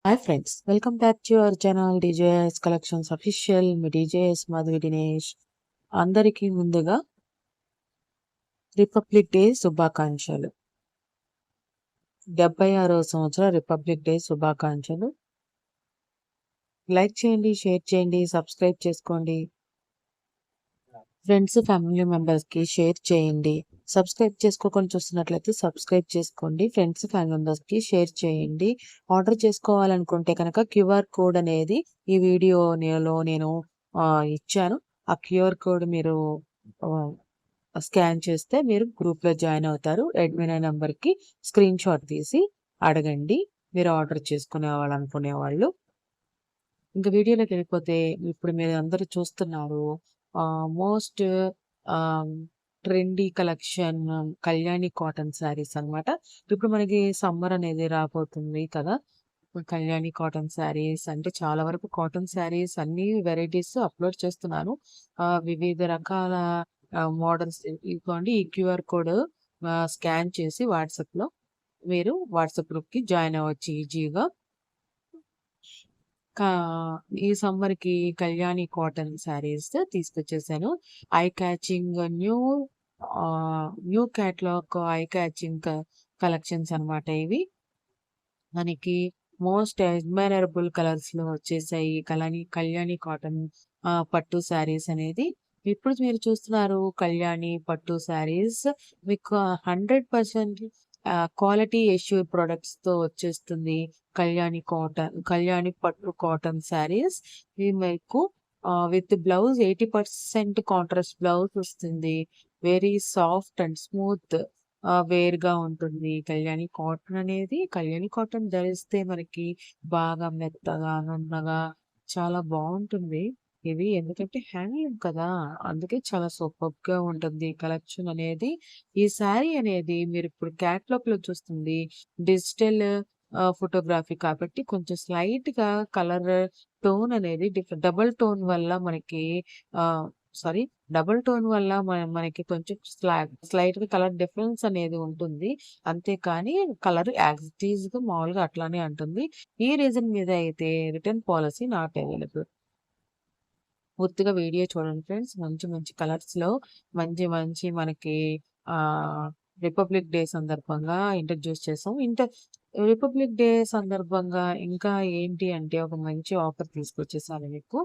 Hi friends, welcome back to our channel DJS collections official. Me DJS Madhavi Dinesh. అందరికీ ముందుగా republic day శుభాకాంక్షలు. 76వ సంవత్సరం republic day శుభాకాంక్షలు. Like చేయండి, షేర్ చేయండి, సబ్స్క్రైబ్ చేసుకోండి. ఫ్రెండ్స్, ఫ్యామిలీ మెంబర్స్కి షేర్ చేయండి. సబ్స్క్రైబ్ చేసుకోకుండా చూస్తున్నట్లయితే సబ్స్క్రైబ్ చేసుకోండి. ఫ్రెండ్స్, ఫ్యామిలీ మెంబర్స్కి షేర్ చేయండి. ఆర్డర్ చేసుకోవాలనుకుంటే కనుక క్యూఆర్ కోడ్ అనేది ఈ వీడియోలో నేను ఇచ్చాను. ఆ క్యూఆర్ కోడ్ మీరు స్కాన్ చేస్తే మీరు గ్రూప్లో జాయిన్ అవుతారు. అడ్మిన్ నెంబర్కి స్క్రీన్ షాట్ తీసి అడగండి, మీరు ఆర్డర్ అనుకునే వాళ్ళు. ఇంకా వీడియోలోకి వెళ్ళిపోతే, ఇప్పుడు మీరు అందరూ చూస్తున్నారు most trendy collection Kalyani cotton saris అన్నమాట. ఇప్పుడు మనకి సమ్మర్ అనేది రాబోతుంది కదా. కళ్యాణి కాటన్ శారీస్ అంటే చాలా వరకు కాటన్ శారీస్ అన్ని వెరైటీస్ అప్లోడ్ చేస్తున్నాను. వివిధ రకాల మోడల్స్. ఇదిగోండి, ఈ క్యూఆర్ కోడ్ స్కాన్ చేసి వాట్సాప్లో మీరు వాట్సాప్ గ్రూప్కి జాయిన్ అవ్వచ్చు ఈజీగా. కా ఈ సమ్మర్‌కి కళ్యాణి కాటన్ శారీస్ తీసుకొచ్చేసాను. Eye catching new catalogue eye catching collections అన్నమాట ఇవి. మనకి మోస్ట్ అడ్మైరబుల్ కలర్స్‌లో వచ్చేసాయి. కళ్యాణి కాటన్ పట్టు శారీస్ అనేది. ఇప్పుడు మీరు చూస్తున్నారు కళ్యాణి పట్టు శారీస్. మీకు 100% క్వాలిటీ ఎష్యూర్ ప్రొడక్ట్స్‌తో వచ్చేస్తుంది. కళ్యాణి పట్టు కాటన్ శారీస్. ఇవి మీకు విత్ బ్లౌజ్ 80% కాంట్రాస్ట్ బ్లౌజ్ వస్తుంది. వెరీ సాఫ్ట్ అండ్ స్మూత్ వేర్‌గా ఉంటుంది. కళ్యాణి కాటన్ ధరిస్తే మనకి బాగా మెత్తగా, నున్నగా చాలా బావుంటుంది. ఇది ఎందుకంటే హ్యాండ్లూమ్ కదా. అందుకే చాలా సూపర్బ్‌గా ఉంటుంది కలెక్షన్ అనేది. ఈ శారీ అనేది మీరిప్పుడు క్యాటలాగ్‌లో చూస్తుంది డిజిటల్ ఫోటోగ్రఫీ కాబట్టి కొంచెం స్లైట్‌గా కలర్ టోన్ అనేది డబుల్ టోన్ వల్ల మనకి ఆహ్, సారీ డబుల్ టోన్ వల్ల మనకి కొంచెం స్లైట్‌గా కలర్ డిఫరెన్స్ అనేది ఉంటుంది. అంతేకానీ కలర్ యాజ్ ఇట్ ఈస్‌గా మామూలుగా అట్లానే ఉంటుంది. ఈ రీజన్ మీద అయితే రిటర్న్ పాలిసీ నాట్ అవైలబుల్. పూర్తిగా వీడియో చూడండి ఫ్రెండ్స్. మంచి మంచి కలర్స్‌లో మంచి మంచి మనకి ఆహ్, రిపబ్లిక్ డే సందర్భంగా ఇంట్రొడ్యూస్ చేసాం. రిపబ్లిక్ డే సందర్భంగా ఇంకా ఏంటి అంటే ఒక మంచి ఆఫర్ తీసుకొచ్చేసాను మీకు.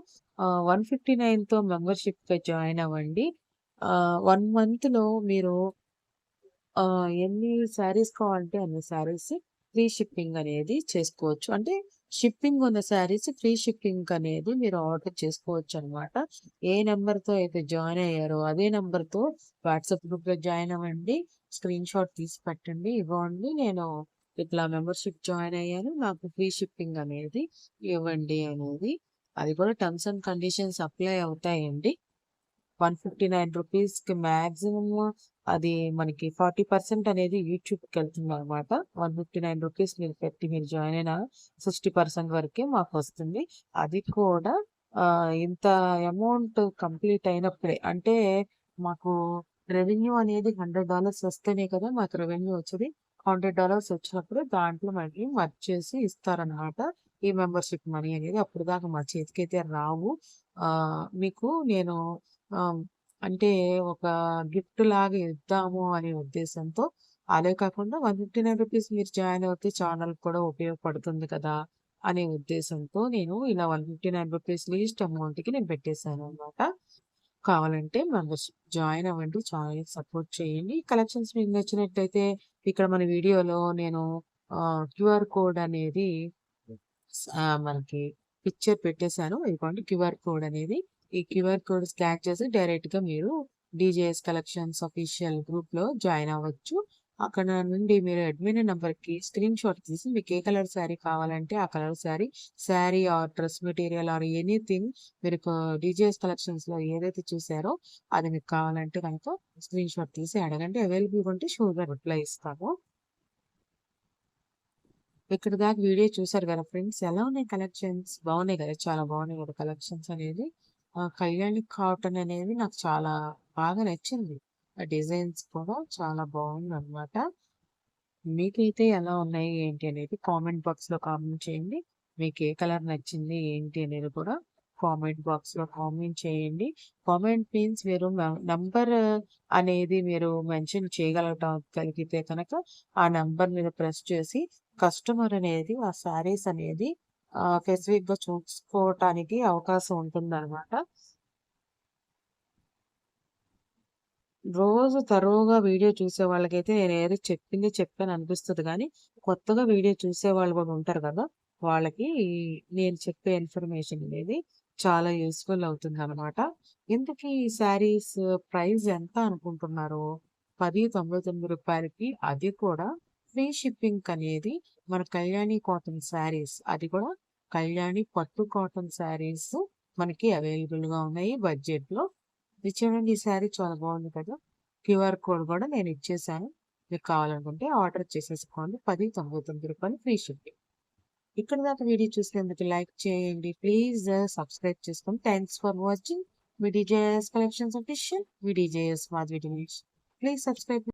159తో మెంబర్‌షిప్‌లో జాయిన్ అవ్వండి. 1 మంత్‌లో మీరు ఎన్ని శారీస్ కావాలంటే అన్ని శారీస్ ఫ్రీ షిప్పింగ్ అనేది చేసుకోవచ్చు. అంటే షిప్పింగ్ ఉన్న శారీస్ ఫ్రీ షిప్పింగ్ అనేది మీరు ఆర్డర్ చేసుకోవచ్చనమాట. ఏ నంబర్‌తో అయితే జాయిన్ అయ్యారో అదే నంబర్‌తో వాట్సాప్ గ్రూప్‌లో జాయిన్ అవ్వండి. స్క్రీన్ షాట్ తీసి పెట్టండి. ఇగోండి, నేను ఇట్లా మెంబర్‌షిప్ జాయిన్ అయ్యాను. నాకు ఫ్రీ షిప్పింగ్ అనేది ఇవ్వండి అనేది. అది కూడా టర్మ్స్ అండ్ కండిషన్స్ అప్లై అవుతాయండి. 159 రూపీస్‌కి మాక్సిమమ్ అది మనకి 40% అనేది యూట్యూబ్‌కెళ్తుందనమాట. 159 రూపీస్ మీరు పెట్టి మీరు జాయిన్ అయిన 60% వరకే మాకొస్తుంది. అది కూడా ఇంత అమౌంట్ కంప్లీట్ అయినప్పుడే. అంటే మాకు రెవెన్యూ అనేది $100 వస్తేనే కదా మాకు రెవెన్యూ వచ్చేది. $100 వచ్చినప్పుడు దాంట్లో మనకి మర్జ్ చేసి ఇస్తారనమాట. ఈ మెంబర్‌షిప్ మనీ అనేది. అప్పటిదాకా మా చేతికైతే రావు. మీకు నేను ఆహ్, అంటే ఒక గిఫ్ట్ లాగా ఇద్దాము అనే ఉద్దేశంతో, అదే కాకుండా 159 రూపీస్ మీరు జాయిన్ అవుతే ఛానల్‌కి కూడా ఉపయోగపడుతుంది కదా అనే ఉద్దేశంతో నేను ఇలా 159 రూపీస్ లీస్ట్ అమౌంట్‌కి నేను పెట్టేసాననమాట. కావాలంటే మెంబర్‌షిప్ జాయిన్ అవ్వండి. ఛానల్‌ని సపోర్ట్ చేయండి. కలెక్షన్స్ మీకు నచ్చినట్టయితే ఇక్కడ మన వీడియోలో నేను క్యూఆర్ కోడ్ అనేది మనకి పిక్చర్ పెట్టేసాను. ఇదిగోండి క్యూఆర్ కోడ్ అనేది. ఈ క్యూఆర్ కోడ్ స్కాన్ చేసి డైరెక్ట్‌గా మీరు డీజేఎస్ కలెక్షన్స్ అఫీషియల్ గ్రూప్‌లో జాయిన్ అవ్వచ్చు. అక్కడ నుండి మీరు అడ్మిన్ నంబర్‌కి స్క్రీన్ షాట్ తీసి మీకు ఏ కలర్ శారీ కావాలంటే ఆ colour sari or dress material or anything మీరు డీజేఎస్ కలెక్షన్స్‌లో ఏదైతే చూసారో అది మీకు కావాలంటే గనక స్క్రీన్ షాట్ తీసి అడగండి. అవైలబుల్‌గా ఉంటే షూర్‌గా రిప్లై ఇస్తాము. ఇక్కడి దాకా వీడియో చూసారు కదా ఫ్రెండ్స్. ఎలా ఉన్నాయి కలెక్షన్స్? బాగున్నాయి కదా! చాలా బాగున్నాయి కదా కలెక్షన్స్ అనేది. కళ్యాణి కాటన్ అనేది నాకు చాలా బాగా నచ్చింది. ఆ డిజైన్స్ కూడా చాలా బాగుందనమాట. మీకైతే ఎలా ఉన్నాయి ఏంటి అనేది కామెంట్ బాక్స్‌లో కామెంట్ చేయండి. మీకు ఏ కలర్ నచ్చింది ఏంటి అనేది కూడా కామెంట్ బాక్స్‌లో కామెంట్ చేయండి. కామెంట్ మీన్స్ మీరు నంబర్ అనేది మీరు మెన్షన్ కలిగితే కనుక ఆ నంబర్ మీద ప్రెస్ చేసి కస్టమర్ అనేది ఆ శారీస్ అనేది స్పెసిఫిక్‌గా చూసుకోవటానికి అవకాశం ఉంటుందనమాట. రోజు తరోగా వీడియో చూసే వాళ్ళకైతే నేనేదో చెప్పింది చెప్పాను అనిపిస్తది గానీ, కొత్తగా వీడియో చూసేవాళ్ళు గూడా ఉంటారు గదా! వాళ్ళకి నేను చెప్పే ఇన్ఫర్మేషన్ అనేది చాలా యూజ్‌ఫుల్ అవుతుందనమాట. ఇంతకీ ఈ శారీస్ ప్రైస్ ఎంత అనుకుంటున్నారు? రూ. 10.99కి అది కూడా ఫ్రీ షిప్పింగ్ అనేది మన కళ్యాణి కాటన్ శారీస్. అది కూడా కళ్యాణి పట్టు కాటన్ శారీస్ మనకి అవైలబుల్‌గా ఉన్నాయి బడ్జెట్‌లో. ఇది చూడండి ఈ శారీ చాలా బాగుంది కదా! క్యూఆర్ కోడ్ కూడా నేను ఇచ్చేసాను. మీకు కావాలనుకుంటే ఆర్డర్ చేసేసుకోండి. రూ. 10.99 ఫ్రీ షిప్పింగ్. ఇక్కడి దాకా వీడియో చూసినందుకు లైక్ చేయండి. ప్లీజ్ సబ్స్క్రైబ్ చేసుకోండి. Thanks for watching. Me DJS collections official. Me DJS Madhavi Dinesh. Please subscribe